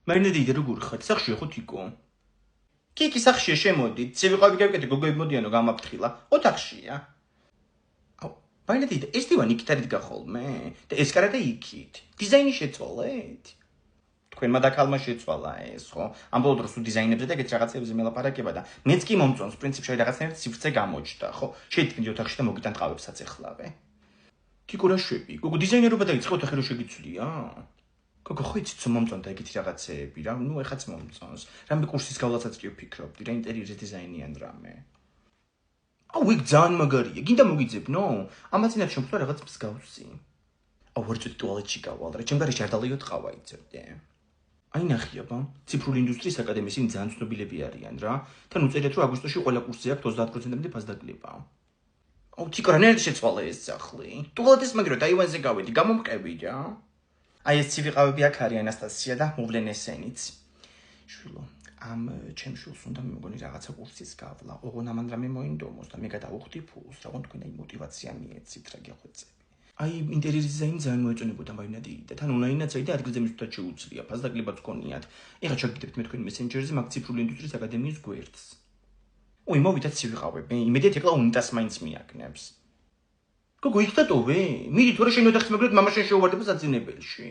მარინა დიდი როგორ ხარ? სახში ხო თიკო? კი სახში შემოდით. ცივი გავიკეთე, გოგოები მოდიანო გამაფრთხილა. ოთახშია. აუ, მარინა დიდი, ეს დივანი იქით არის გახოლმე? და ეს კარატე იქით. დიზაინი შეცვალეთ? თქვენმა დაქალმა შეცვალა ეს, ხო? ამ ბოლო დროს დიზაინებზე და ეგეთ რაღაცებზე მელაპარაკება და მეც კი მომწონს, პრინციპში რაღაცნაირად სივრცე გამოჩნდა, ხო? შეიტკნით ოთახში და მოგიტან ტყავებსაც ეხლავე. თიკო რა შვები? გოგო დიზაინერობა დაიწყე ოთახი რო შეგიცვლია? გოგო ხო იცით რომ მომწონდა ეგეთი რაღაცეები რა, ნუ ეხაც მომწონს. რამე კურსის გავლაცაც კი ვფიქრობდი, რა ინტერიერის დიზაინიან რამე. აუ იქ ძალიან მაგარია, გინდა მოგიძებნო? ამაცინათ შემთხვევა რაღაც მსგავსი. აუ ვერ წვით ტუალეტში გავალ რა, ჩემ გარეშე არ დალიოთ ყავა იწევდე. აი ნახე აბა, ციფრული ინდუსტრიის აკადემიის იმ ძალიან ცნობილები არიან რა. თან უწერიათ რომ აგვისტოში ყველა კურსზე აქვს 30%-ამდე ფასდაკლება. აუ თიკო რანაირად შეცვალა ეს სახლი? ტუალეტის მაგრო დაივანზე გავედი, გამომყევი რა. აი ეს ცივი ყავები აქ არის ანასტასია და მოვლენ ესენიც. შვილო, ამ ჩემ შვილს უნდა მეგონი რაღაცა კურსის გავლა. ოღონ ამან რამე მოინდომოს და მე გადავუხდი ფულს, რა თქვენ აი мотиваცია მიეცით რა გეხვეწები. აი ინტერიერის დიზაინი ძალიან მოეწონებოდა მარინა დიდი და თან ონლაინაც აი და ადგილზე მისვლაც შეუძლია, ფასდაკლებაც გქონიათ. ეხლა ჩაგიგდებთ მე თქვენ მესენჯერზე მაგ ციფრული ინდუსტრიის აკადემიის გვერდს. ой, მოვიდა ცივი ყავები, იმედიათ ეკლა უნიტას მაინც მიაკნებს. გოგო იქ დატოვე? მიდი თორე შენ ოთახს მეგრეთ მამაშენ შეუვარდება საძინებელში.